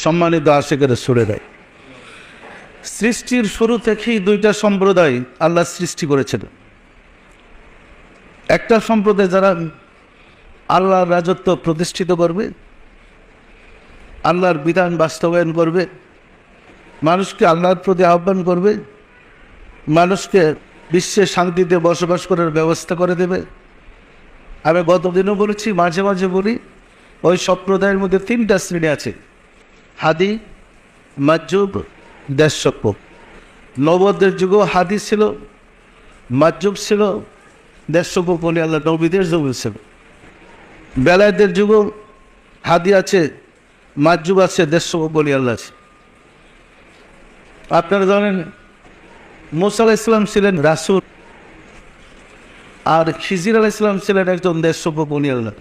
সম্মানিত আশিকের সুরেরাই, সৃষ্টির শুরু থেকেই দুইটা সম্প্রদায় আল্লাহ সৃষ্টি করেছেন। একটা সম্প্রদায় যারা আল্লাহর রাজত্ব প্রতিষ্ঠিত করবে, আল্লাহর বিধান বাস্তবায়ন করবে, মানুষকে আল্লাহর প্রতি আহ্বান করবে, মানুষকে বিশ্বে শান্তিতে বসবাস করার ব্যবস্থা করে দেবে। আমি গতদিনও বলেছি, মাঝে মাঝে বলি, ওই সম্প্রদায়ের মধ্যে তিনটা শ্রেণী আছে: হাদি, মাজুব, দেশক। নবদের যুগও হাদি ছিল, মাজুব ছিল, দেশক বলে আল্লাহ নবীদের যুগ ছিল। বেলায়েতের যুগও হাদি আছে, মাজুব আছে, দেশক বলে আল্লাহ আছে। আপনারা জানেন মুসা আলাইহিস সালাম ছিলেন রাসূল, আর খিজির আলাইহিস সালাম ছিলেন একজন দেশক বলে আল্লাহ।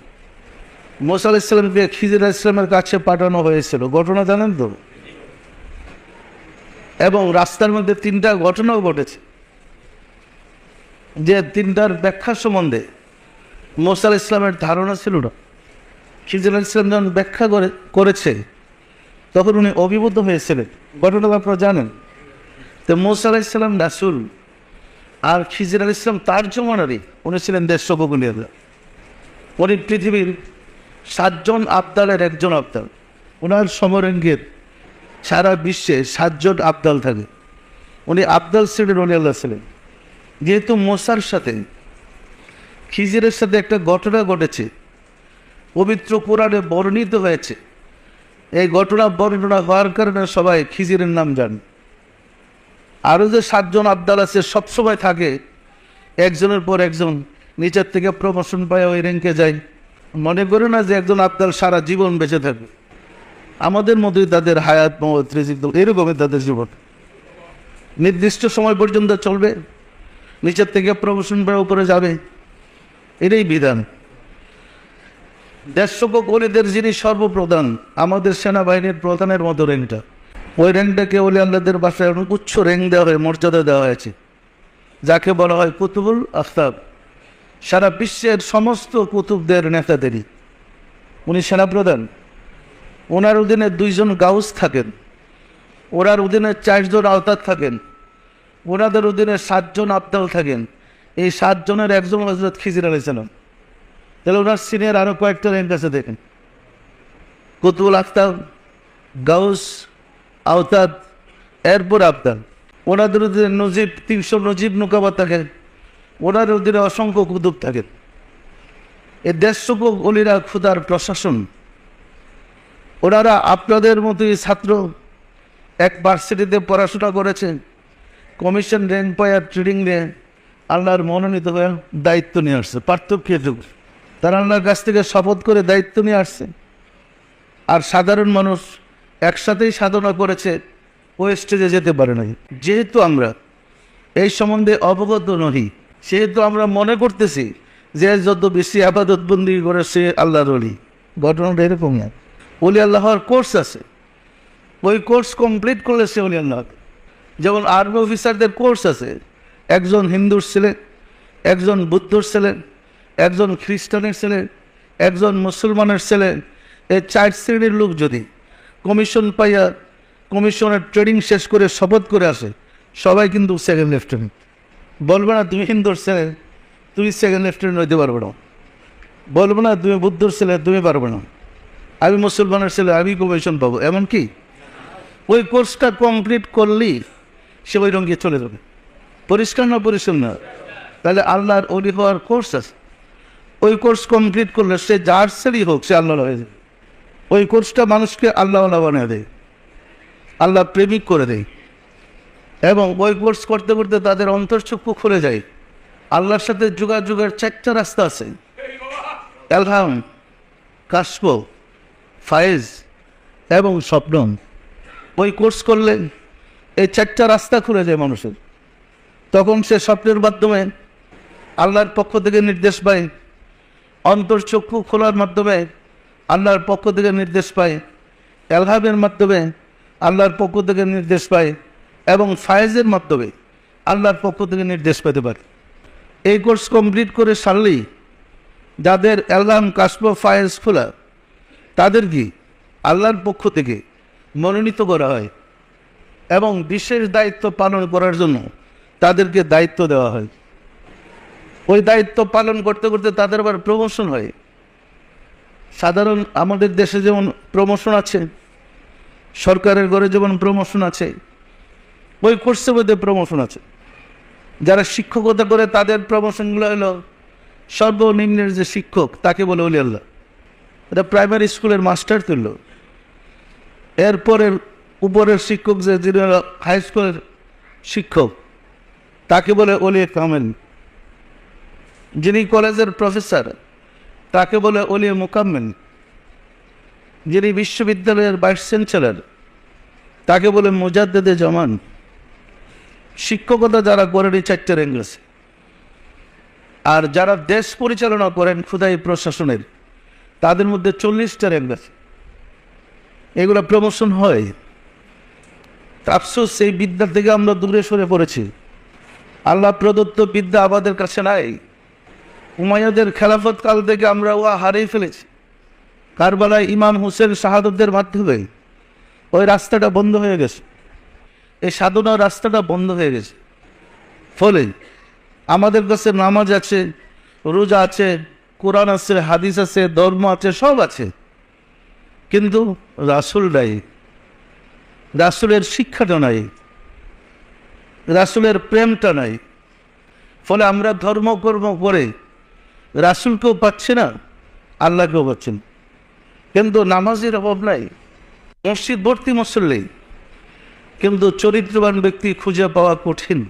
মুসা আলাইহিস সালামকে খিজির আলাইহিস সালামের কাছে পাঠানো হয়েছিল, ঘটনা জানেন তো? এবং রাস্তার মধ্যে তিনটা ঘটনাও ঘটেছে, যে তিনটার ব্যাখ্যা সম্বন্ধে মুসা আলাইহিস সালামের ধারণা ছিল না। খিজির আলাইহিস সালাম যখন ব্যাখ্যা করেছে তখন উনি অভিভূত হয়েছিলেন, ঘটনাটা আপনারা জানেন। তো মুসা আলাইহিস সালাম রাসূল, আর খিজির আলাইহিস সালাম তার জমানারই, উনি ছিলেন দেশক বলে আল্লাহ। উনি পৃথিবীর 7 জন আবদালের একজন আবদাল। ওনার সমরঙ্গের সারা বিশ্বে 7 জন আবদাল থাকে, উনি আবদাল শ্রেণীর ওলি আল্লাহ ছিলেন। যেহেতু মুসার সাথে খিজিরের সাথে একটা ঘটনা ঘটেছে, পবিত্র কোরআনে বর্ণিত হয়েছে, এই ঘটনা বর্ণনা হওয়ার কারণে সবাই খিজিরের নাম জানে। আরও যে 7 জন আবদাল আছে সবসময় থাকে, একজনের পর একজন নিচের থেকে প্রমোশন পায়, ওই র্যাঙ্কে যায়। মনে করে না যে একজন আবদাল সারা জীবন বেঁচে থাকবে। আমাদের মধ্যেই তাদের হায়াত মওত রিজিক এরকমই তাদের জীবন নির্দিষ্ট সময় পর্যন্ত চলবে, নিচের থেকে প্রমোশন পায় উপরে যাবে, এটাই বিধান। দেশক ওলিদের যিনি সর্বপ্রধান, আমাদের সেনাবাহিনীর প্রধানের মতো র্যাঙ্কটা, ওই র্যাঙ্কটাকে ওলি আল্লাহদের বাসায় অনেক উচ্চ র্যাঙ্ক দেওয়া হয়, মর্যাদা দেওয়া হয়েছে, যাকে বলা হয় কুতুবুল আফতাব। সারা বিশ্বের সমস্ত কুতুবদের নেতাদেরই উনি সেনাপ্রধান। ওনার অধীনে 2 জন গাউস থাকেন, ওনার অধীনে 4 জন আওতাদ থাকেন, ওনাদের অধীনে 7 জন আবদাল থাকেন। এই 7 জনের একজন হযরত খিজির আলাইহিস সালাম। তাহলে ওনার সিনিয়র আরও কয়েকটা র্যাঙ্ক আছে দেখেন: কুতুবুল আফতাব, গাউস, আওতাদ, এরপর আবদাল। ওনাদের অধীনে নজিব, 300 নজিব নুকাবা থাকেন, ওনার অধীনে অসংখ্য কুতুব থাকেন। এই দেশক ওলিরা খুদার প্রশাসন। ওনারা আপনাদের মতোই ছাত্র, এক ভার্সিটিতে পড়াশোনা করেছেন, কমিশন র্যাঙ্ক পায়, ট্রেডিং নিয়ে আল্লাহর মনোনীত হয়ে দায়িত্ব নিয়ে আসছে। পার্থক্য এটুকু, তারা আল্লাহর কাছ থেকে শপথ করে দায়িত্ব নিয়ে আসছে। আর সাধারণ মানুষ একসাথেই সাধনা করেছে, ওই স্টেজে যেতে পারে নাই। যেহেতু আমরা এই সম্বন্ধে অবগত নই, সেহেতু আমরা মনে করতেছি যে যত বেশি আবাদতবন্দি করে সে আল্লাহর ওলি। ঘটনাটা এরকম না। ওলি আল্লাহর কোর্স আছে, ওই কোর্স কমপ্লিট করলে সে ওলি আল্লাহ। যেমন আর্মি অফিসারদের কোর্স আছে, একজন হিন্দুর ছেলে, একজন বুদ্ধর ছেলে, একজন খ্রিস্টানের ছেলে, একজন মুসলমানের ছেলে, এই 4 শ্রেণীর লোক যদি কমিশন পাইয়া কমিশনের ট্রেনিং শেষ করে শপথ করে আসে, সবাই কিন্তু সেকেন্ড লেফটেন্যান্ট। বলবে না তুমি হিন্দুর ছেলে, তুমি সেকেন্ড লেফটেন্যান্ট হইতে পারবে না। বলবে না তুমি বুদ্ধর ছেলে, তুমি পারবে না। আমি মুসলমানের ছেলে, আমি কমিশন পাবো, এমন কি? ওই কোর্সটা কমপ্লিট করলেই সে ওই রঙে চলে যাবে। পরিষ্কার না? পরিষ্কার না? তাহলে আল্লাহর ওলি হওয়ার কোর্স আছে, ওই কোর্স কমপ্লিট করলে সে যার ছেলেই হোক, সে আল্লাহ হয়ে যায়। ওই কোর্সটা মানুষকে আল্লাহ বানিয়ে দেয়, আল্লাহ প্রেমিক করে দেয়। এবং ওই কোর্স করতে করতে তাদের অন্তর্চক্ষু খুলে যায়। আল্লাহর সাথে যোগাযোগের 4টা রাস্তা আছে: এলহাম, কাশফ, ফায়েজ এবং স্বপ্ন। ওই কোর্স করলে এই 4টা রাস্তা খুলে যায় মানুষের। তখন সে স্বপ্নের মাধ্যমে আল্লাহর পক্ষ থেকে নির্দেশ পায়, অন্তর্চক্ষু খোলার মাধ্যমে আল্লাহর পক্ষ থেকে নির্দেশ পায়, এলহামের মাধ্যমে আল্লাহর পক্ষ থেকে নির্দেশ পায়, এবং ফায়েজের মাধ্যমে আল্লাহর পক্ষ থেকে নির্দেশ পেতে পারে। এই কোর্স কমপ্লিট করে সারলেই যাদের এলহাম, কাশফ, ফায়েজ খোলা, তাদের কি আল্লাহর পক্ষ থেকে মনোনীত করা হয় এবং বিশেষ দায়িত্ব পালন করার জন্য তাদেরকে দায়িত্ব দেওয়া হয়। ওই দায়িত্ব পালন করতে করতে তাদের আবার প্রমোশন হয়। সাধারণ আমাদের দেশে যেমন প্রমোশন আছে, সরকারের ঘরে যেমন প্রমোশন আছে, ওই কোর্সের মধ্যে প্রমোশন আছে। যারা শিক্ষকতা করে তাদের প্রমোশনগুলো হলো সর্বনিম্নের যে শিক্ষক তাকে বলে ওলি আল্লাহ, এটা প্রাইমারি স্কুলের মাস্টার তুলল। এরপরের উপরের শিক্ষক যিনি হাই স্কুলের শিক্ষক তাকে বলে ওলি কামেল। যিনি কলেজের প্রফেসর তাকে বলে ওলি মুকাম্মেল। যিনি বিশ্ববিদ্যালয়ের ভাইস চ্যান্সেলর তাকে বলে মুজাদ্দেদে জামান। শিক্ষকতা যারা করেন এই 4টে র্যাঙ্ক আছে। আর যারা দেশ পরিচালনা করেন খুদাই প্রশাসনের, তাদের মধ্যে 40টা র্যাঙ্ক আছে। এগুলো প্রমোশন হয়। আফসোস, এই বিদ্যা থেকে আমরা দূরে সরে পড়েছি। আল্লাহ প্রদত্ত বিদ্যা আমাদের কাছে নাই। উমাইয়াদের খেলাফত কাল থেকে আমরা হারিয়ে ফেলেছি। কারবালায় ইমাম হুসেন শাহাদতের মাধ্যমে ওই রাস্তাটা বন্ধ হয়ে গেছে, এই সাধনার রাস্তাটা বন্ধ হয়ে গেছে। ফলে আমাদের কাছে নামাজ আছে, রোজা আছে, কোরআন আছে, হাদিস আছে, ধর্ম আছে, সব আছে, কিন্তু রাসূল নাই। রাসূলের শিক্ষাটা নাই, রাসূলের প্রেমটা নাই। ফলে আমরা ধর্মকর্ম করে রাসূলকেও পাচ্ছি না, আল্লাহকেও পাচ্ছি না। কিন্তু নামাজের অভাব নাই, মসজিদ ভর্তি মুসল্লি, কিন্তু চরিত্রবান ব্যক্তি খুঁজে পাওয়া কঠিন।